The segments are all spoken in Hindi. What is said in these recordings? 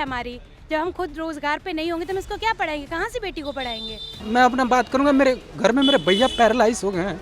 है हमारी? जब हम खुद रोजगार पे नहीं होंगे तो हम इसको क्या पढ़ाएंगे? कहाँ से बेटी को पढ़ाएंगे? मैं अपना बात करूंगा, मेरे घर में मेरे भैया पैरालाइज हो गए हैं,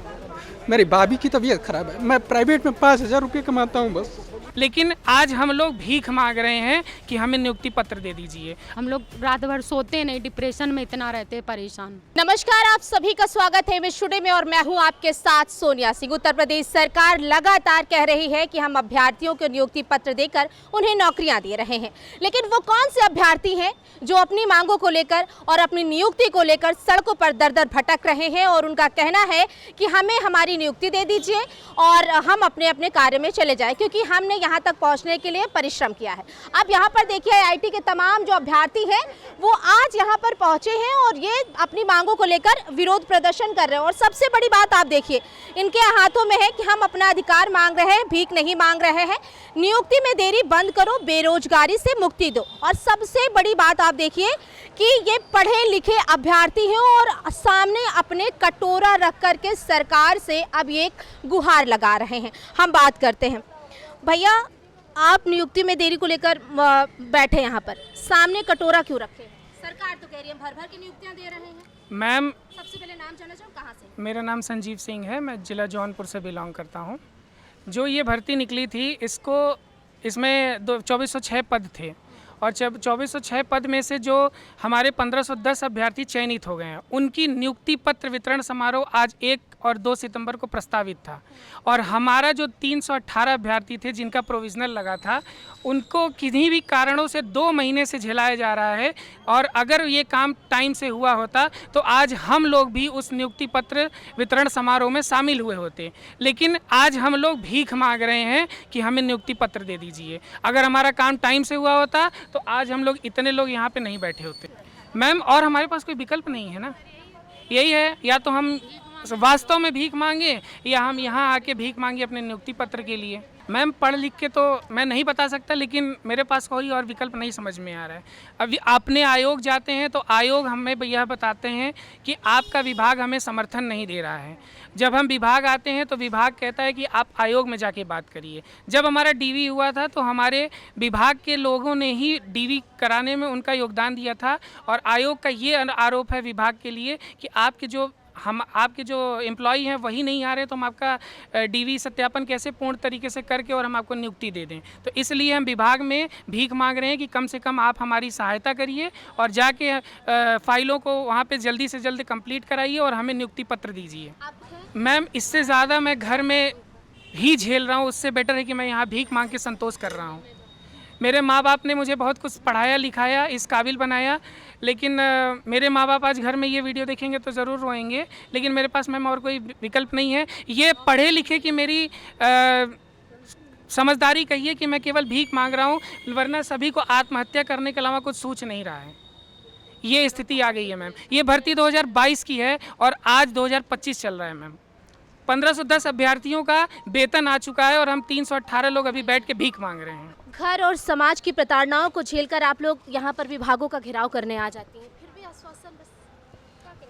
मेरी भाभी की तबीयत खराब है, मैं प्राइवेट में 5,000 रुपये कमाता हूँ बस। लेकिन आज हम लोग भीख मांग रहे हैं कि हमें नियुक्ति पत्र दे दीजिए। हम लोग रात भर सोते नहीं, डिप्रेशन में इतना रहते हैं परेशान। नमस्कार, आप सभी का स्वागत है मिस टुडे में और मैं हूं आपके साथ सोनिया सिंह। उत्तर प्रदेश सरकार लगातार कह रही है कि हम अभ्यर्थियों को नियुक्ति पत्र देकर उन्हें नौकरियां दे रहे हैं, लेकिन वो कौन से अभ्यर्थी हैं जो अपनी मांगों को लेकर और अपनी नियुक्ति को लेकर सड़कों पर दर-दर भटक रहे हैं और उनका कहना है कि हमें हमारी नियुक्ति दे दीजिए और हम अपने अपने कार्य में चले जाएं, क्योंकि हमने यहाँ तक पहुँचने के लिए परिश्रम किया है। अब यहाँ पर देखिए आईआईटी के तमाम जो अभ्यर्थी हैं वो आज यहाँ पर पहुँचे हैं और ये अपनी मांगों को लेकर विरोध प्रदर्शन कर रहे हैं। और सबसे बड़ी बात आप देखिए, इनके हाथों में है कि हम अपना अधिकार मांग रहे हैं, भीख नहीं मांग रहे हैं। नियुक्ति में देरी बंद करो, बेरोजगारी से मुक्ति दो। और सबसे बड़ी बात आप देखिए कि ये पढ़े लिखे अभ्यर्थी हैं और सामने अपने कटोरा रख करके सरकार से अब ये गुहार लगा रहे हैं। हम बात करते हैं, भैया आप नियुक्ति में देरी को लेकर बैठे यहाँ पर, सामने कटोरा क्यों रखे? सरकार तो कह रही है भर भर की नियुक्तियाँ दे रहे हैं। मैम, सबसे पहले नाम जानना चाहूँ, कहाँ से? मेरा नाम संजीव सिंह है, मैं जिला जौनपुर से बिलोंग करता हूँ। जो ये भर्ती निकली थी इसमें 2406 पद थे और जब 2406 पद में से जो हमारे 1510 अभ्यर्थी चयनित हो गए हैं, उनकी नियुक्ति पत्र वितरण समारोह आज 1 और 2 सितंबर को प्रस्तावित था। और हमारा जो 318 अभ्यर्थी थे जिनका प्रोविजनल लगा था, उनको किन्हीं भी कारणों से 2 महीने से झेलाया जा रहा है। और अगर ये काम टाइम से हुआ होता तो आज हम लोग भी उस नियुक्ति पत्र वितरण समारोह में शामिल हुए होते। लेकिन आज हम लोग भीख मांग रहे हैं कि हमें नियुक्ति पत्र दे दीजिए। अगर हमारा काम टाइम से हुआ होता तो आज हम लोग इतने लोग यहाँ पे नहीं बैठे होते मैम। और हमारे पास कोई विकल्प नहीं है ना, यही है, या तो हम वास्तव में भीख मांगे या हम यहाँ आके भीख मांगे अपने नियुक्ति पत्र के लिए। मैम, पढ़ लिख के तो मैं नहीं बता सकता, लेकिन मेरे पास कोई और विकल्प नहीं समझ में आ रहा है। अभी अपने आयोग जाते हैं तो आयोग हमें यह बताते हैं कि आपका विभाग हमें समर्थन नहीं दे रहा है। जब हम विभाग आते हैं तो विभाग कहता है कि आप आयोग में जाके बात करिए। जब हमारा डीवी हुआ था तो हमारे विभाग के लोगों ने ही डीवी कराने में उनका योगदान दिया था। और आयोग का ये आरोप है विभाग के लिए कि आपके जो एम्प्लॉई हैं वही नहीं आ रहे, तो हम आपका डीवी सत्यापन कैसे पूर्ण तरीके से करके और हम आपको नियुक्ति दे दें। तो इसलिए हम विभाग में भीख मांग रहे हैं कि कम से कम आप हमारी सहायता करिए और जाके फाइलों को वहाँ पे जल्दी से जल्दी कंप्लीट कराइए और हमें नियुक्ति पत्र दीजिए। मैम, इससे ज़्यादा मैं घर में ही झेल रहा हूँ, उससे बेटर है कि मैं यहाँ भीख मांग के संतोष कर रहा हूँ। मेरे माँ बाप ने मुझे बहुत कुछ पढ़ाया लिखाया, इस काबिल बनाया, लेकिन मेरे माँ बाप आज घर में ये वीडियो देखेंगे तो ज़रूर रोएंगे। लेकिन मेरे पास मैम और कोई विकल्प नहीं है। ये पढ़े लिखे की मेरी समझदारी कहिए कि मैं केवल भीख मांग रहा हूँ, वरना सभी को आत्महत्या करने के अलावा कुछ सूझ नहीं रहा है। ये स्थिति आ गई है मैम। ये भर्ती 2022 की है और आज 2025 चल रहा है मैम। 1510 अभ्यर्थियों का वेतन आ चुका है और हम 318 लोग अभी बैठ के भीख मांग रहे हैं। घर और समाज की प्रताड़नाओं को झेलकर आप लोग यहाँ पर विभागों का घेराव करने आ जाती हैं, फिर भी आश्वासन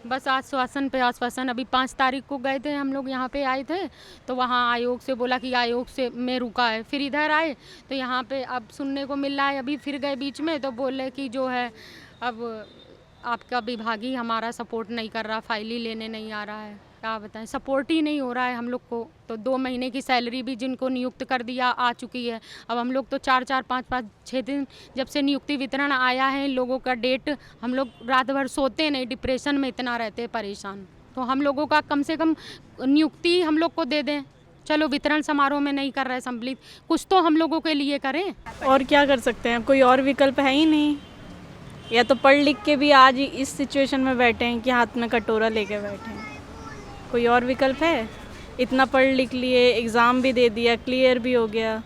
बस आश्वासन पे आश्वासन। अभी 5 तारीख को गए थे, हम लोग यहाँ पे आए थे तो वहाँ आयोग से बोला कि आयोग से में रुका है। फिर इधर आए तो यहाँ पे अब सुनने को मिल रहा है, अभी फिर गए बीच में तो बोले कि जो है अब आपका विभाग ही हमारा सपोर्ट नहीं कर रहा, फाइल ही लेने नहीं आ रहा है। क्या बताएं, सपोर्ट ही नहीं हो रहा है हम लोग को। तो 2 महीने की सैलरी भी जिनको नियुक्त कर दिया आ चुकी है। अब हम लोग तो 4-4, 5-5, 6 दिन जब से नियुक्ति वितरण आया है लोगों का डेट, हम लोग रात भर सोते नहीं, डिप्रेशन में इतना रहते हैं परेशान। तो हम लोगों का कम से कम नियुक्ति हम लोग को दे दें। चलो वितरण समारोह में नहीं कर रहे सम्मिलित, कुछ तो हम लोगों के लिए करें। और क्या कर सकते हैं, कोई और विकल्प है ही नहीं। या तो पढ़ लिख के भी आज इस सिचुएशन में बैठे हैं कि हाथ में कटोरा लेके बैठे हैं। कोई और विकल्प है? इतना पढ़ लिख लिए, एग्ज़ाम भी दे दिया, क्लियर भी हो गया,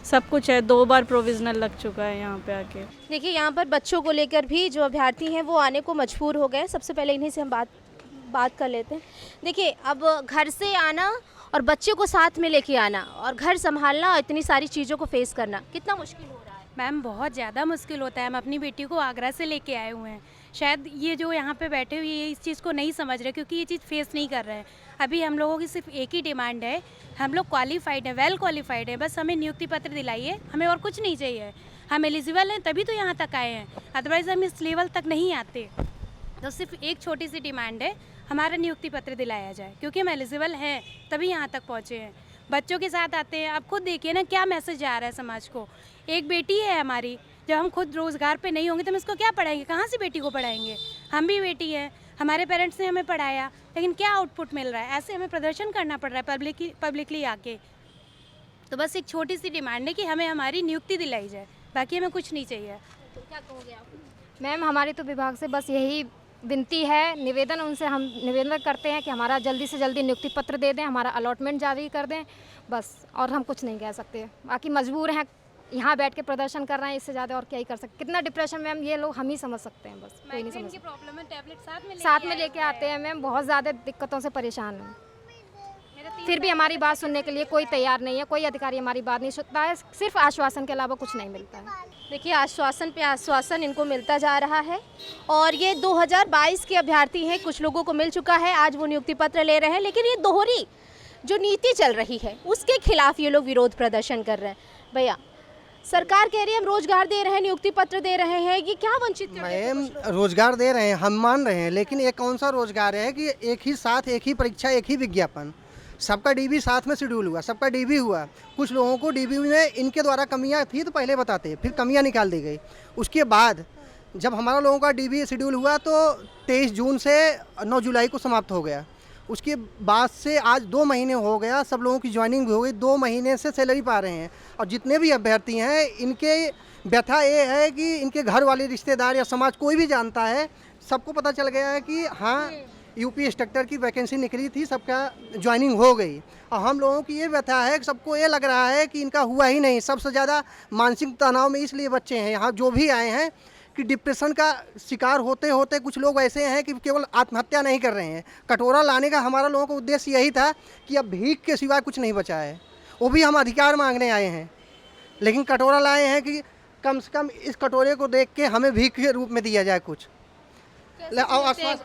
सब कुछ है, 2 बार प्रोविज़नल लग चुका है यहाँ पे आके। देखिए यहाँ पर बच्चों को लेकर भी जो अभ्यर्थी हैं वो आने को मजबूर हो गए। सबसे पहले इन्हीं से हम बात कर लेते हैं। देखिए अब घर से आना और बच्चे को साथ में लेके आना और घर संभालना और इतनी सारी चीज़ों को फेस करना कितना मुश्किल हो रहा है? मैम, बहुत ज़्यादा मुश्किल होता है। हम अपनी बेटी को आगरा से लेके आए हुए हैं। शायद ये जो यहाँ पे बैठे हुए ये इस चीज़ को नहीं समझ रहे, क्योंकि ये चीज़ फेस नहीं कर रहे हैं। अभी हम लोगों की सिर्फ एक ही डिमांड है, हम लोग क्वालिफाइड हैं, वेल क्वालिफाइड है, बस हमें नियुक्ति पत्र दिलाइए, हमें और कुछ नहीं चाहिए। हम एलिजिबल हैं तभी तो यहाँ तक आए हैं, अदरवाइज़ हम इस लेवल तक नहीं आते। तो सिर्फ एक छोटी सी डिमांड है, हमारा नियुक्ति पत्र दिलाया जाए, क्योंकि हम एलिजिबल हैं तभी यहाँ तक पहुँचे हैं। बच्चों के साथ आते हैं, आप खुद देखिए ना क्या मैसेज जा रहा है समाज को। एक बेटी है हमारी, जब हम खुद रोज़गार पे नहीं होंगे तो हम इसको क्या पढ़ाएंगे, कहाँ से बेटी को पढ़ाएंगे। हम भी बेटी हैं, हमारे पेरेंट्स ने हमें पढ़ाया, लेकिन क्या आउटपुट मिल रहा है, ऐसे हमें प्रदर्शन करना पड़ रहा है पब्लिकली आके। तो बस एक छोटी सी डिमांड है कि हमें हमारी नियुक्ति दिलाई जाए, बाकी हमें कुछ नहीं चाहिए। तो क्या कहोगे आप? मैम हमारी तो विभाग से बस यही विनती है, निवेदन उनसे हम निवेदन करते हैं कि हमारा जल्दी से जल्दी नियुक्ति पत्र दे दें, हमारा अलॉटमेंट जारी कर दें बस, और हम कुछ नहीं कह सकते। बाकी मजबूर हैं, यहाँ बैठ के प्रदर्शन कर रहे हैं, इससे ज़्यादा और क्या ही कर सकते। कितना डिप्रेशन मैम ये लोग हम ही समझ सकते हैं, बस कोई नहीं समझ सकता। प्रॉब्लम है, टैबलेट साथ में लेके आते हैं मैम, बहुत ज़्यादा दिक्कतों से परेशान हैं, फिर भी हमारी बात सुनने के लिए कोई तैयार नहीं है, कोई अधिकारी हमारी बात नहीं सुनता है, सिर्फ आश्वासन के अलावा कुछ नहीं मिलता है। देखिए आश्वासन पे आश्वासन इनको मिलता जा रहा है, और ये 2022 के अभ्यर्थी हैं, कुछ लोगों को मिल चुका है, आज वो नियुक्ति पत्र ले रहे हैं, लेकिन ये दोहरी जो नीति चल रही है उसके खिलाफ ये लोग विरोध प्रदर्शन कर रहे हैं। भैया, सरकार कह रही है हम रोजगार दे रहे हैं, नियुक्ति पत्र दे रहे हैं, ये क्या वंचित कर रहे हैं? मैम रोजगार दे रहे हैं, हम मान रहे हैं, लेकिन ये कौन सा रोजगार है कि एक ही साथ एक ही परीक्षा एक ही विज्ञापन, सबका डीबी साथ में शेड्यूल हुआ, सबका डीबी हुआ। कुछ लोगों को डीबी में इनके द्वारा कमियां थी तो पहले बताते, फिर कमियां निकाल दी गई। उसके बाद जब हमारा लोगों का डीबी शेड्यूल हुआ तो 23 जून से 9 जुलाई को समाप्त हो गया। उसके बाद से आज 2 महीने हो गया, सब लोगों की ज्वाइनिंग भी हो गई, 2 महीने से सैलरी पा रहे हैं। और जितने भी अभ्यर्थी हैं इनके व्यथा ये है कि इनके घर वाले रिश्तेदार या समाज कोई भी जानता है, सबको पता चल गया है कि हाँ यूपी इंस्ट्रक्टर की वैकेंसी निकली थी, सबका ज्वाइनिंग हो गई। और हम लोगों की ये व्यथा है कि सबको ये लग रहा है कि इनका हुआ ही नहीं। सबसे ज़्यादा मानसिक तनाव में इसलिए बच्चे हैं यहाँ जो भी आए हैं कि डिप्रेशन का शिकार होते होते कुछ लोग ऐसे हैं कि केवल आत्महत्या नहीं कर रहे हैं। कटोरा लाने का हमारा लोगों का उद्देश्य यही था कि अब भीख के सिवाय कुछ नहीं बचा है, वो भी हम अधिकार मांगने आए हैं, लेकिन कटोरा लाए हैं कि कम से कम इस कटोरे को देख के हमें भीख के रूप में दिया जाए कुछ।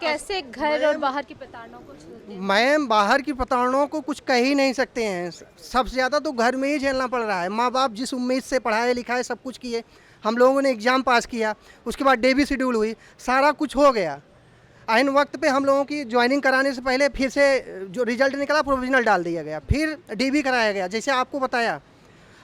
कैसे घर और बाहर की प्रताड़नाओं को? मैम बाहर की प्रताड़नाओं को कुछ कह ही नहीं सकते हैं, सबसे ज़्यादा तो घर में ही झेलना पड़ रहा है। माँ बाप जिस उम्मीद से पढ़ाए लिखाए सब कुछ किए, हम लोगों ने एग्ज़ाम पास किया, उसके बाद डीबी शेड्यूल हुई, सारा कुछ हो गया। आइन वक्त पे हम लोगों की ज्वाइनिंग कराने से पहले फिर से जो रिजल्ट निकला प्रोविजनल डाल दिया गया, फिर डीबी कराया गया। जैसे आपको बताया,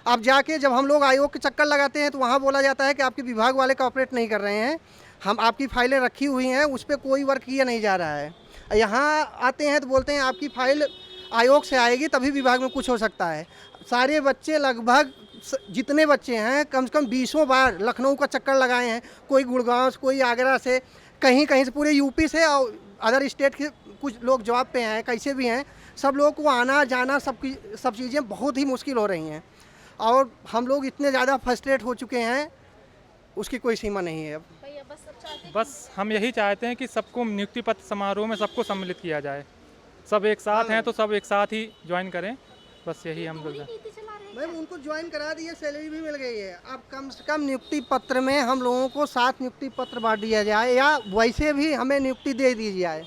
अब जाके जब हम लोग आयोग के चक्कर लगाते हैं तो वहाँ बोला जाता है कि आपके विभाग वाले कोऑपरेट नहीं कर रहे हैं, हम आपकी फाइलें रखी हुई हैं, उस पर कोई वर्क किया नहीं जा रहा है। यहाँ आते हैं तो बोलते हैं आपकी फाइल आयोग से आएगी तभी विभाग में कुछ हो सकता है। सारे बच्चे लगभग जितने बच्चे हैं कम से कम 20 बार लखनऊ का चक्कर लगाए हैं, कोई गुड़गांव से, कोई आगरा से, कहीं कहीं से, पूरे यूपी से और अदर स्टेट के कुछ लोग जॉब पे हैं, कैसे भी हैं, सब लोग को आना जाना सब चीज़ें बहुत ही मुश्किल हो रही हैं। और हम लोग इतने ज़्यादा फ्रस्ट्रेट हो चुके हैं, उसकी कोई सीमा नहीं है अब। बस हम यही चाहते हैं कि सबको नियुक्ति पत्र समारोह में सबको सम्मिलित किया जाए, सब एक साथ हैं तो सब एक साथ ही ज्वाइन करें, बस यही हम लोग। मैम उनको ज्वाइन करा दिए, सैलरी भी मिल गई है, अब कम से कम नियुक्ति पत्र में हम लोगों को 7 नियुक्ति पत्र बांट दिया जाए या वैसे भी हमें नियुक्ति दे दी जाए।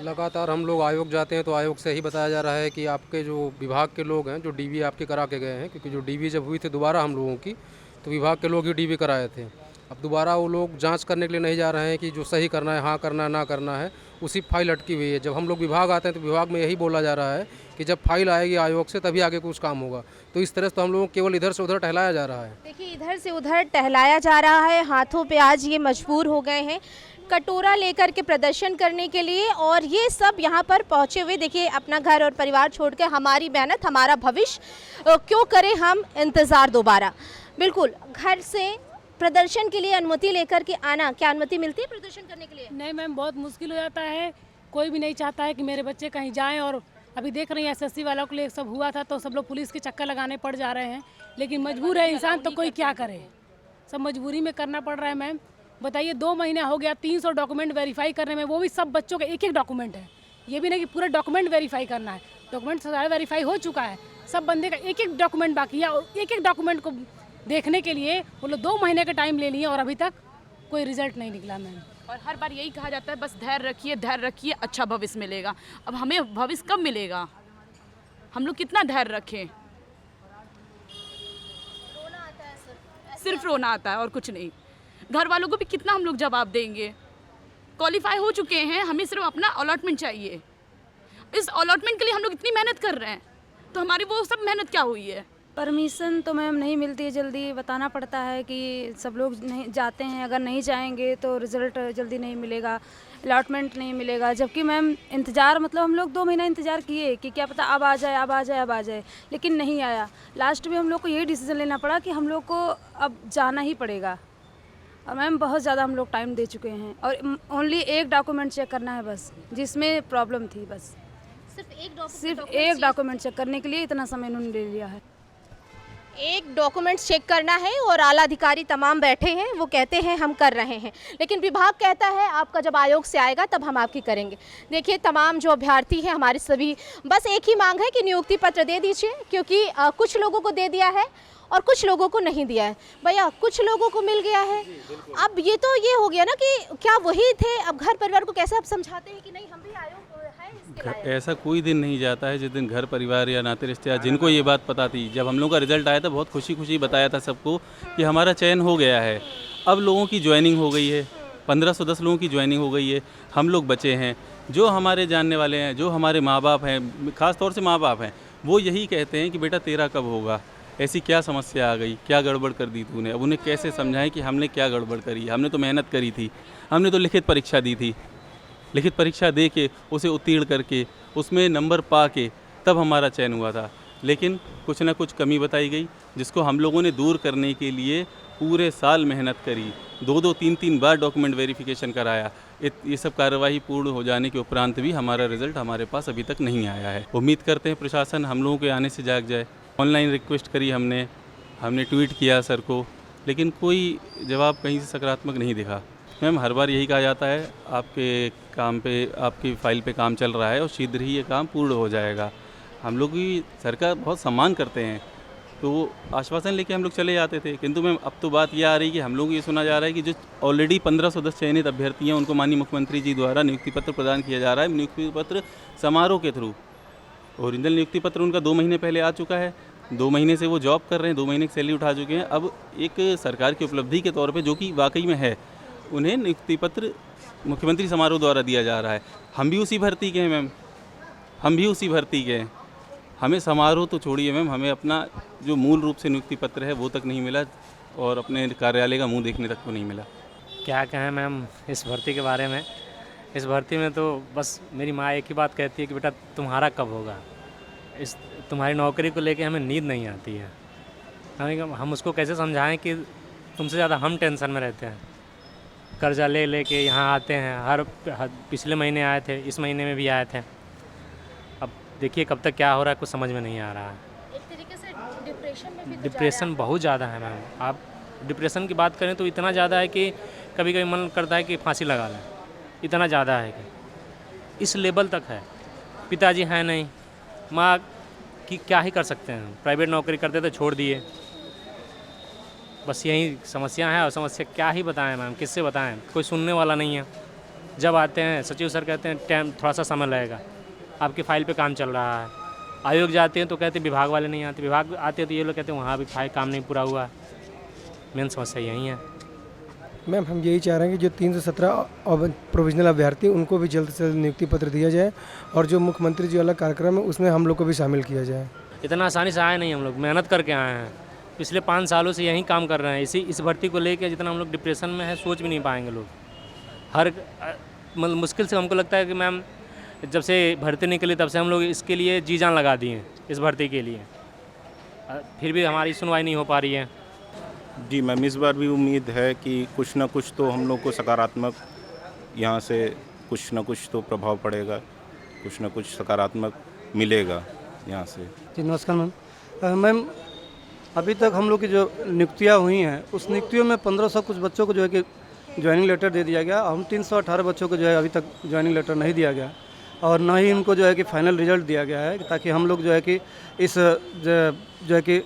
लगातार हम लोग आयोग जाते हैं तो आयोग से ही बताया जा रहा है कि आपके जो विभाग के लोग हैं जो डीबी आपके करा के गए हैं, क्योंकि जो डीबी जब हुई थी दोबारा हम लोगों की तो विभाग के लोग ही डीबी कराए थे। अब दोबारा वो लोग जांच करने के लिए नहीं जा रहे हैं कि जो सही करना है, हाँ करना है, ना करना है, उसी फाइल अटकी हुई है। जब हम लोग विभाग आते हैं तो विभाग में यही बोला जा रहा है कि जब फाइल आएगी आयोग से तभी आगे कुछ काम होगा। तो इस तरह से तो हम लोगों को केवल इधर से उधर टहलाया जा रहा है। देखिए इधर से उधर टहलाया जा रहा है, हाथों पे आज ये मजबूर हो गए हैं कटोरा लेकर के प्रदर्शन करने के लिए, और ये सब यहाँ पर पहुँचे हुए। देखिए अपना घर और परिवार छोड़ के हमारी मेहनत हमारा भविष्य क्यों करें हम इंतज़ार दोबारा। बिल्कुल घर से प्रदर्शन के लिए अनुमति लेकर के आना, क्या अनुमति मिलती है प्रदर्शन करने के लिए? नहीं मैम, बहुत मुश्किल हो जाता है, कोई भी नहीं चाहता है कि मेरे बच्चे कहीं जाएं। और अभी देख रही हैं SSC वालों के लिए सब हुआ था तो सब लोग पुलिस के चक्कर लगाने पड़ जा रहे हैं, लेकिन मजबूर है इंसान तो कोई क्या करे, सब मजबूरी में करना पड़ रहा है। मैम बताइए 2 महीना हो गया 300 डॉक्यूमेंट वेरीफाई करने में, वो भी सब बच्चों के एक डॉक्यूमेंट है, ये भी नहीं कि पूरा डॉक्यूमेंट वेरीफाई करना है। डॉक्यूमेंट सारा वेरीफाई हो चुका है, सब बंदे का एक डॉक्यूमेंट बाकी है, और एक डॉक्यूमेंट को देखने के लिए वो लोग 2 महीने का टाइम ले लिए और अभी तक कोई रिजल्ट नहीं निकला। मैम और हर बार यही कहा जाता है बस धैर्य रखिए, अच्छा भविष्य मिलेगा। अब हमें भविष्य कब मिलेगा, हम लोग कितना धैर्य रखें? सिर्फ रोना आता है और कुछ नहीं। घर वालों को भी कितना हम लोग जवाब देंगे। क्वालिफाई हो चुके हैं, हमें सिर्फ अपना अलॉटमेंट चाहिए। इस अलॉटमेंट के लिए हम लोग इतनी मेहनत कर रहे हैं, तो हमारी वो सब मेहनत क्या हुई है? परमिशन तो मैम नहीं मिलती है जल्दी, बताना पड़ता है कि सब लोग नहीं जाते हैं, अगर नहीं जाएंगे तो रिज़ल्ट जल्दी नहीं मिलेगा, अलॉटमेंट नहीं मिलेगा। जबकि मैम इंतज़ार, मतलब हम लोग 2 महीना इंतज़ार किए कि क्या पता अब आ जाए, अब आ जाए, अब आ जाए, लेकिन नहीं आया। लास्ट में हम लोग को यही डिसीज़न लेना पड़ा कि हम लोग को अब जाना ही पड़ेगा। और मैम बहुत ज़्यादा हम लोग टाइम दे चुके हैं और ओनली एक डॉक्यूमेंट चेक करना है बस, जिसमें प्रॉब्लम थी। बस सिर्फ एक डॉक्यूमेंट चेक करने के लिए इतना समय उन्होंने ले लिया है। एक डॉक्यूमेंट्स चेक करना है और आला अधिकारी तमाम बैठे हैं, वो कहते हैं हम कर रहे हैं, लेकिन विभाग कहता है आपका जब आयोग से आएगा तब हम आपकी करेंगे। देखिए तमाम जो अभ्यर्थी हैं हमारे सभी, बस एक ही मांग है कि नियुक्ति पत्र दे दीजिए, क्योंकि कुछ लोगों को दे दिया है और कुछ लोगों को नहीं दिया है। भैया कुछ लोगों को मिल गया है, अब ये तो ये हो गया ना कि क्या वही थे, अब घर परिवार को कैसे आप समझाते हैं कि नहीं हम भी आयोग है इसके लायक? ऐसा कोई दिन नहीं जाता है जिस दिन घर परिवार या नाते रिश्तेदार जिनको ये बात पता थी। जब हम लोग का रिजल्ट आया था बहुत खुशी खुशी बताया था सबको कि हमारा चयन हो गया है। अब लोगों की ज्वाइनिंग हो गई है, 1510 लोगों की ज्वाइनिंग हो गई है, हम लोग बचे हैं। जो हमारे जानने वाले हैं, जो हमारे माँ बाप हैं, ख़ास तौर से माँ बाप हैं, वो यही कहते हैं कि बेटा तेरा कब होगा, ऐसी क्या समस्या आ गई, क्या गड़बड़ कर दी तूने। अब उन्हें कैसे समझाएं कि हमने क्या गड़बड़ करी, हमने तो मेहनत करी थी, हमने तो लिखित परीक्षा दी थी, लिखित परीक्षा दे के उसे उत्तीर्ण करके उसमें नंबर पा के तब हमारा चयन हुआ था। लेकिन कुछ ना कुछ कमी बताई गई, जिसको हम लोगों ने दूर करने के लिए पूरे साल मेहनत करी, 2-2, 3-3 बार डॉक्यूमेंट वेरिफिकेशन कराया। ये सब कार्रवाई पूर्ण हो जाने के उपरांत भी हमारा रिज़ल्ट हमारे पास अभी तक नहीं आया है। उम्मीद करते हैं प्रशासन हम लोगों के आने से जाग जाए। ऑनलाइन रिक्वेस्ट करी हमने ट्वीट किया सर को, लेकिन कोई जवाब कहीं से सकारात्मक नहीं दिखा। मैम हर बार यही कहा जाता है आपके काम पे, आपकी फ़ाइल पे काम चल रहा है और शीघ्र ही ये काम पूर्ण हो जाएगा। हम लोग भी सरकार बहुत सम्मान करते हैं, तो आश्वासन लेके हम लोग चले जाते थे। किंतु मैम अब तो बात ये आ रही है कि हम लोग ये सुना जा रहा है कि जो ऑलरेडी 1510 चयनित अभ्यर्थी हैं उनको माननीय मुख्यमंत्री जी द्वारा नियुक्ति पत्र प्रदान किया जा रहा है, नियुक्ति पत्र समारोह के थ्रू। ओरिजिनल नियुक्ति पत्र उनका 2 महीने पहले आ चुका है, 2 महीने से वो जॉब कर रहे हैं, 2 महीने की सैलरी उठा चुके हैं। अब एक सरकार की उपलब्धि के तौर पे जो कि वाकई में है, उन्हें नियुक्ति पत्र मुख्यमंत्री समारोह द्वारा दिया जा रहा है। हम भी उसी भर्ती के हैं मैम, हम भी उसी भर्ती के हैं। हमें समारोह तो छोड़िए मैम, हमें अपना जो मूल रूप से नियुक्ति पत्र है वो तक नहीं मिला और अपने कार्यालय का मुंह देखने तक को नहीं मिला। क्या कहें मैम इस भर्ती के बारे में। इस भर्ती में तो बस मेरी माँ एक ही बात कहती है कि बेटा तुम्हारा कब होगा। इस तुम्हारी नौकरी को लेके हमें नींद नहीं आती है। हम उसको कैसे समझाएं कि तुमसे ज़्यादा हम टेंशन में रहते हैं। कर्जा ले लेके यहाँ आते हैं, हर पिछले महीने आए थे, इस महीने में भी आए थे। अब देखिए कब तक क्या हो रहा है कुछ समझ में नहीं आ रहा है। एक तरीके से डिप्रेशन में भी तो डिप्रेशन बहुत ज़्यादा है मैम। आप डिप्रेशन की बात करें तो इतना ज़्यादा है कि कभी कभी मन करता है कि फांसी लगा लें, इतना ज़्यादा है कि इस लेवल तक है। पिताजी हैं नहीं, माँ की क्या ही कर सकते हैं, प्राइवेट नौकरी करते थे छोड़ दिए। बस यही समस्या है और समस्या क्या ही बताएं मैम, किससे बताएं, कोई सुनने वाला नहीं है। जब आते हैं सचिव सर कहते हैं टाइम थोड़ा सा समय लगेगा, आपकी फ़ाइल पे काम चल रहा है। आयोग जाते हैं तो कहते हैं विभाग वाले नहीं आते, विभाग आते हैं तो ये लोग कहते हैं वहाँ भी फाइल काम नहीं पूरा हुआ। मेन समस्या यही है मैम। हम यही चाह रहे हैं कि जो 317 प्रोविजनल अभ्यर्थी उनको भी जल्द से जल्द नियुक्ति पत्र दिया जाए और जो मुख्यमंत्री जी वाला कार्यक्रम है उसमें हम लोग को भी शामिल किया जाए। इतना आसानी से आए नहीं, हम लोग मेहनत करके आए हैं। पिछले 5 सालों से यहीं काम कर रहे हैं। इस भर्ती को लेकर जितना हम लोग डिप्रेशन में है सोच भी नहीं पाएंगे लोग। हर मुश्किल से हमको लगता है कि मैम जब से भर्ती निकली तब से हम लोग इसके लिए जी जान लगा दिए इस भर्ती के लिए, फिर भी हमारी सुनवाई नहीं हो पा रही है। जी मैम, इस बार भी उम्मीद है कि कुछ ना कुछ तो हम लोग को सकारात्मक यहाँ से कुछ ना कुछ तो प्रभाव पड़ेगा, कुछ ना कुछ सकारात्मक मिलेगा यहाँ से। जी नमस्कार मैम। मैम अभी तक हम लोग की जो नियुक्तियाँ हुई हैं उस नियुक्तियों में 1500 कुछ बच्चों को जो है कि ज्वाइनिंग लेटर दे दिया गया। हम 318 बच्चों को जो है अभी तक ज्वाइनिंग लेटर नहीं दिया गया और ना ही उनको जो है कि फाइनल रिजल्ट दिया गया है, ताकि हम लोग जो है कि इस जो है कि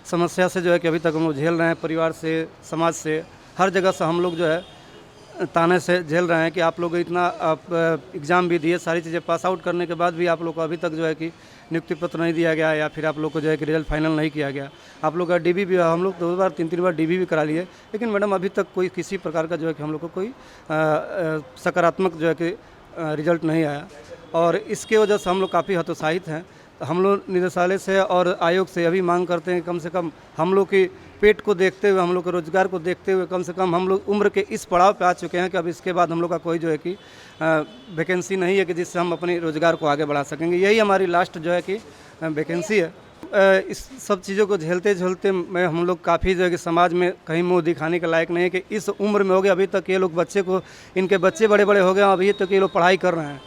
समस्या से जो है कि अभी तक हम लोग झेल रहे हैं, परिवार से, समाज से, हर जगह से हम लोग जो है ताने से झेल रहे हैं कि आप लोग इतना एग्ज़ाम भी दिए, सारी चीज़ें पास आउट करने के बाद भी आप लोग को अभी तक जो है कि नियुक्ति पत्र नहीं दिया गया, या फिर आप लोग को जो है कि रिजल्ट फाइनल नहीं किया गया। आप लोग का डीबी भी, हम लोग 2 बार 3 बार डीबी भी करा लिए, लेकिन मैडम अभी तक कोई किसी प्रकार का जो है कि हम लोग को कोई सकारात्मक जो है कि रिजल्ट नहीं आया, और इसके वजह से हम लोग काफ़ी हतोत्साहित हैं। हम लोग निदेशालय से और आयोग से अभी मांग करते हैं कम से कम हम लोग की पेट को देखते हुए, हम लोग के रोज़गार को देखते हुए, कम से कम हम लोग उम्र के इस पड़ाव पे आ चुके हैं कि अब इसके बाद हम लोग का कोई जो है कि वैकेंसी नहीं है कि जिससे हम अपने रोज़गार को आगे बढ़ा सकेंगे। यही हमारी लास्ट जो है कि वैकेंसी है। इस सब चीज़ों को झेलते झेलते मैं हम लोग काफ़ी जो है कि समाज में कहीं मुँह दिखाने के लायक नहीं है कि इस उम्र में हो गए, अभी तक ये लोग बच्चे को, इनके बच्चे बड़े बड़े हो गए, अभी तक ये लोग पढ़ाई कर रहे हैं।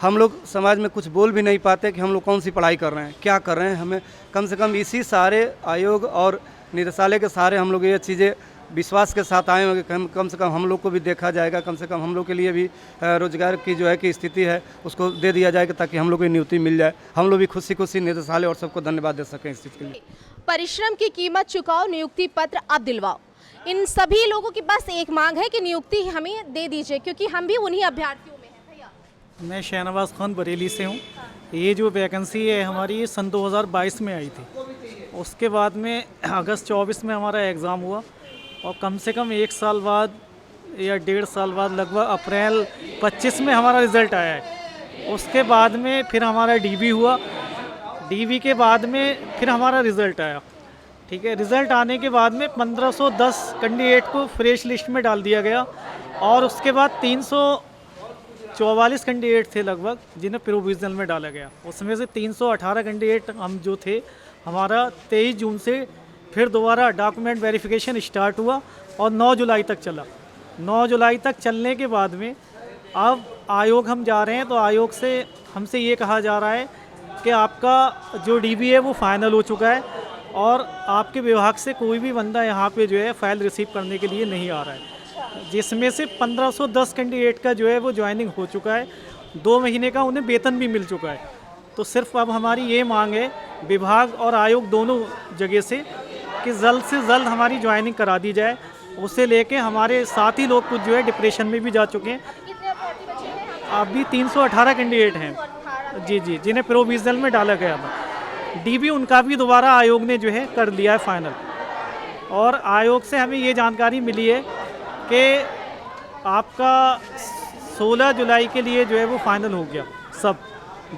हम लोग समाज में कुछ बोल भी नहीं पाते कि हम लोग कौन सी पढ़ाई कर रहे हैं, क्या कर रहे हैं। हमें कम से कम इसी सारे आयोग और निदेशालय के सारे हम लोग ये चीज़ें विश्वास के साथ आए होंगे, कम से कम हम लोग को भी देखा जाएगा, कम से कम हम लोग के लिए भी रोजगार की जो है कि स्थिति है उसको दे दिया जाएगा, ताकि हम लोग को नियुक्ति मिल जाए। हम लोग भी खुशी खुशी निदेशालय और सबको धन्यवाद दे सकें इस चीज़ के लिए। परिश्रम की कीमत चुकाओ, नियुक्ति पत्र अब दिलवाओ। इन सभी लोगों की बस एक मांग है कि नियुक्ति हमें दे दीजिए, क्योंकि हम भी उन्हीं अभ्यर्थियों में हैं। भैया, मैं शहनवाज खान बरेली से हूँ। ये जो वैकेंसी है हमारी, ये सन 2022 में आई थी। उसके बाद में अगस्त 24 में हमारा एग्ज़ाम हुआ, और कम से कम 1 साल बाद या 1.5 साल बाद, लगभग अप्रैल 25 में हमारा रिज़ल्ट आया है। उसके बाद में फिर हमारा डीबी हुआ, डीबी के बाद में फिर हमारा रिज़ल्ट आया। ठीक है, रिज़ल्ट आने के बाद में 1510 कैंडिडेट को फ्रेश लिस्ट में डाल दिया गया, और उसके बाद 344 कैंडिडेट थे लगभग जिन्हें प्रोविजनल में डाला गया। उसमें से 318 कैंडिडेट हम जो थे, हमारा 23 जून से फिर दोबारा डॉक्यूमेंट वेरिफिकेशन स्टार्ट हुआ और 9 जुलाई तक चला। 9 जुलाई तक चलने के बाद में अब आयोग हम जा रहे हैं, तो आयोग से हमसे ये कहा जा रहा है कि आपका जो डीबी है वो फाइनल हो चुका है, और आपके विभाग से कोई भी बंदा यहाँ पे जो है फाइल रिसीव करने के लिए नहीं आ रहा है, जिसमें से 1510 कैंडिडेट का जो है वो ज्वाइनिंग हो चुका है। 2 महीने का उन्हें वेतन भी मिल चुका है। तो सिर्फ अब हमारी ये मांग है विभाग और आयोग दोनों जगह से कि जल्द से जल्द हमारी ज्वाइनिंग करा दी जाए। उसे लेके हमारे साथी लोग कुछ जो है डिप्रेशन में भी जा चुके हैं। अभी 318 कैंडिडेट हैं जी, जिन्हें प्रोविजनल में डाला गया था। डीबी उनका भी दोबारा आयोग ने जो है कर लिया है फाइनल, और आयोग से हमें ये जानकारी मिली है कि आपका 16 जुलाई के लिए जो है वो फाइनल हो गया, सब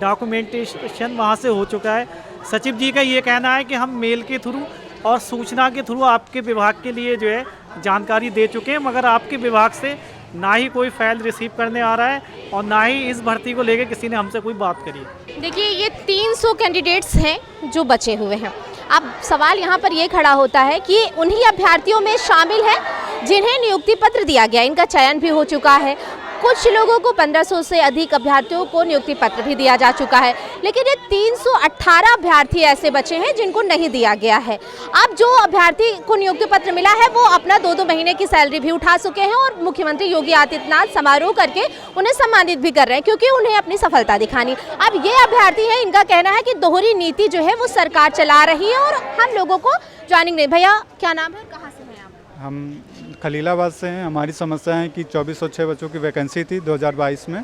डॉक्यूमेंटेशन वहाँ से हो चुका है। सचिव जी का ये कहना है कि हम मेल के थ्रू और सूचना के थ्रू आपके विभाग के लिए जो है जानकारी दे चुके हैं, मगर आपके विभाग से ना ही कोई फाइल रिसीव करने आ रहा है और ना ही इस भर्ती को लेकर किसी ने हमसे कोई बात करी है। देखिए, ये 300 कैंडिडेट्स हैं जो बचे हुए हैं। अब सवाल यहाँ पर ये खड़ा होता है कि उन्हीं अभ्यर्थियों में शामिल हैं जिन्हें नियुक्ति पत्र दिया गया, इनका चयन भी हो चुका है। कुछ लोगों को 1500 से अधिक अभ्यर्थियों को नियुक्ति पत्र भी दिया जा चुका है, लेकिन ये 318 अभ्यर्थी ऐसे बचे हैं जिनको नहीं दिया गया है। अब जो अभ्यर्थी को नियुक्ति पत्र मिला है वो अपना 2-2 महीने की सैलरी भी उठा चुके हैं, और मुख्यमंत्री योगी आदित्यनाथ समारोह करके उन्हें सम्मानित भी कर रहे हैं, क्योंकि उन्हें अपनी सफलता दिखानी। अब ये अभ्यर्थी है, इनका कहना है कि दोहरी नीति जो है वो सरकार चला रही है और हम लोगों को ज्वाइनिंग नहीं। भैया, क्या नाम है, कहाँ से हैं आप? हम खलीलाबाद से हैं। हमारी समस्या है कि 2406 बच्चों की वैकेंसी थी 2022 में,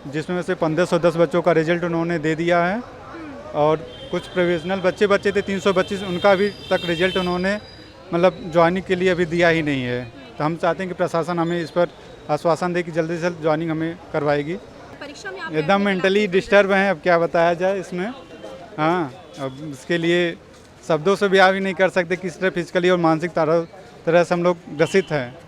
जिसमें से 1510 बच्चों का रिजल्ट उन्होंने दे दिया है, और कुछ प्रोविजनल बच्चे थे 325, उनका अभी तक रिजल्ट उन्होंने मतलब ज्वाइनिंग के लिए अभी दिया ही नहीं है। तो हम चाहते हैं कि प्रशासन हमें इस पर आश्वासन दे कि जल्दी से जल्द ज्वाइनिंग हमें करवाएगी। एकदम मेंटली डिस्टर्ब हैं, अब क्या बताया जाए इसमें। हाँ, अब इसके लिए शब्दों से बयान भी नहीं कर सकते किस तरह फिजिकली और मानसिक तरह से हम लोग ग्रसित हैं।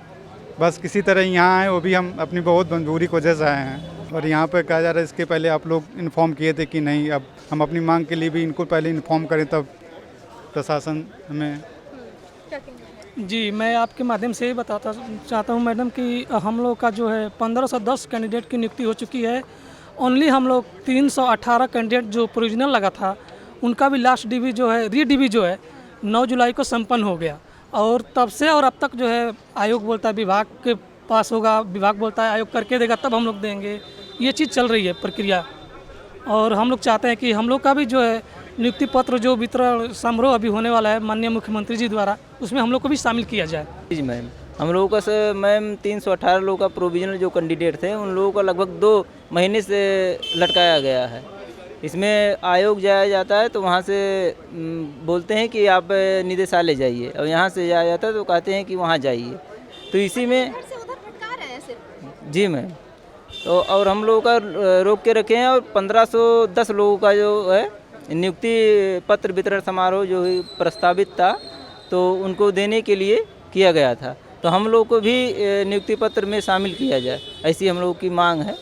बस किसी तरह यहाँ आए, वो भी हम अपनी बहुत मजबूरी की वजह से आए हैं। और यहाँ पर कहा जा रहा है इसके पहले आप लोग इन्फॉर्म किए थे कि नहीं, अब हम अपनी मांग के लिए भी इनको पहले इन्फॉर्म करें तब प्रशासन हमें। जी, मैं आपके माध्यम से ये बताता चाहता हूँ मैडम कि हम लोग का जो है 1510 कैंडिडेट की नियुक्ति हो चुकी है। ओनली हम लोग 318 कैंडिडेट जो प्रोविजनल लगा था, उनका भी लास्ट डीबी जो है, री डीबी जो है 9 जुलाई को संपन्न हो गया, और तब से और अब तक जो है आयोग बोलता है विभाग के पास होगा, विभाग बोलता है आयोग करके देगा तब हम लोग देंगे। ये चीज़ चल रही है प्रक्रिया, और हम लोग चाहते हैं कि हम लोग का भी जो है नियुक्ति पत्र जो वितरण समारोह अभी होने वाला है माननीय मुख्यमंत्री जी द्वारा, उसमें हम लोग को भी शामिल किया जाए। जी मैम, हम लोगों का सर मैम 318 लोगों का प्रोविजनल जो कैंडिडेट थे उन लोगों का लगभग 2 महीने से लटकाया गया है। इसमें आयोग जाया जाता है तो वहाँ से बोलते हैं कि आप निदेशालय जाइए, और यहाँ से जाया जाता है तो कहते हैं कि वहाँ जाइए। तो इसी में जी मैम, तो और हम लोगों का रोक के रखे हैं, और 1510 लोगों का जो है नियुक्ति पत्र वितरण समारोह जो प्रस्तावित था तो उनको देने के लिए किया गया था। तो हम लोग को भी नियुक्ति पत्र में शामिल किया जाए, ऐसी हम लोगों की मांग है।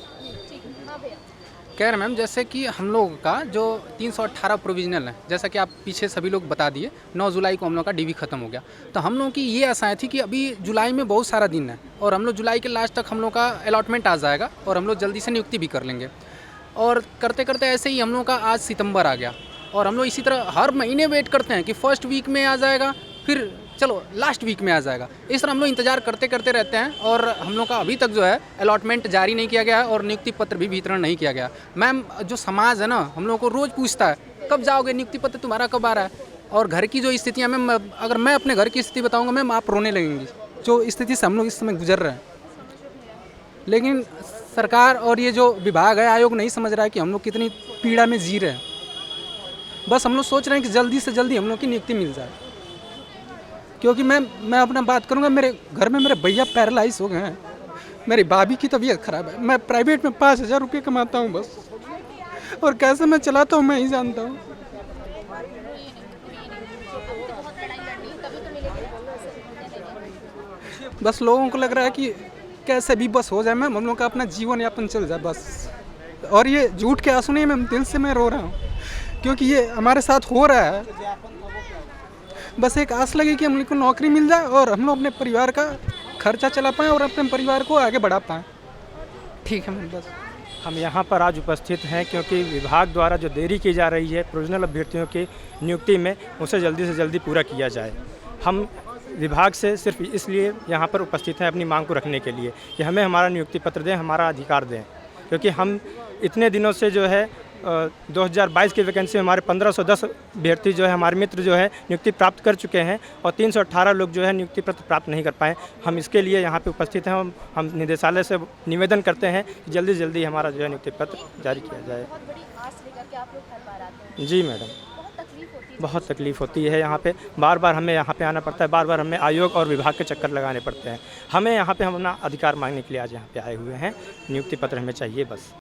कह रहे मैम, जैसे कि हम लोग का जो 318 प्रोविजनल है, जैसा कि आप पीछे सभी लोग बता दिए, 9 जुलाई को हम लोग का डीवी खत्म हो गया। तो हम लोगों की ये आशाएं थी कि अभी जुलाई में बहुत सारा दिन है और हम लोग जुलाई के लास्ट तक हम लोग का अलॉटमेंट आ जाएगा और हम लोग जल्दी से नियुक्ति भी कर लेंगे। और करते करते ऐसे ही हम लोग का आज सितंबर आ गया और हम लोग इसी तरह हर महीने वेट करते हैं कि फर्स्ट वीक में आ जाएगा, फिर चलो लास्ट वीक में आ जाएगा। इस तरह हम लोग इंतजार करते करते रहते हैं और हम लोग का अभी तक जो है अलॉटमेंट जारी नहीं किया गया है और नियुक्ति पत्र भी वितरण नहीं किया गया। मैम, जो समाज है ना, हम लोगों को रोज़ पूछता है कब जाओगे, नियुक्ति पत्र तुम्हारा कब आ रहा है। और घर की जो स्थितियाँ मैम, अगर मैं अपने घर की स्थिति बताऊँगा मैम, आप रोने लगेंगी जो स्थिति से हम लोग इस समय गुजर रहे हैं। लेकिन सरकार और ये जो विभाग है, आयोग नहीं समझ रहा है कि हम लोग कितनी पीड़ा में जी रहे हैं। बस हम लोग सोच रहे हैं कि जल्दी से जल्दी हम लोग की नियुक्ति मिल जाए, क्योंकि मैं अपना बात करूंगा, मेरे घर में मेरे भैया पैरालाइज हो गए हैं, मेरी भाभी की तबीयत खराब है, मैं प्राइवेट में 5000 रुपये कमाता हूं बस, और कैसे मैं चलाता हूं मैं ही जानता हूं। बस लोगों को लग रहा है कि कैसे भी बस हो जाए मैम, हम लोग का अपना जीवन यापन चल जाए बस। और ये झूठ के आंसू नहीं मैम, दिल से मैं रो रहा हूँ, क्योंकि ये हमारे साथ हो रहा है। बस एक आस लगी कि हम लोग को नौकरी मिल जाए और हम लोग अपने परिवार का खर्चा चला पाएँ और अपने परिवार को आगे बढ़ा पाएँ। ठीक है मैम, बस हम यहाँ पर आज उपस्थित हैं क्योंकि विभाग द्वारा जो देरी की जा रही है प्रोविजनल अभ्यर्थियों की नियुक्ति में, उसे जल्दी से जल्दी पूरा किया जाए। हम विभाग से सिर्फ इसलिए यहाँ पर उपस्थित हैं अपनी मांग को रखने के लिए कि हमें हमारा नियुक्ति पत्र दें, हमारा अधिकार दें, क्योंकि हम इतने दिनों से जो है 2022 की वैकेंसी में हमारे 1510 अभ्यर्थी जो है, हमारे मित्र जो है नियुक्ति प्राप्त कर चुके हैं और 318 लोग जो है नियुक्ति पत्र प्राप्त नहीं कर पाए। हम इसके लिए यहाँ पे उपस्थित हैं। हम निदेशालय से निवेदन करते हैं कि जल्दी जल्दी हमारा जो है नियुक्ति पत्र जारी किया जाए। जी मैडम, बहुत तकलीफ़ होती है यहाँ पे, बार बार हमें यहाँ पे आना पड़ता है, बार बार हमें आयोग और विभाग के चक्कर लगाने पड़ते हैं। हमें यहाँ पे हम अपना अधिकार मांगने के लिए आज यहाँ पे आए हुए हैं। नियुक्ति पत्र हमें चाहिए बस।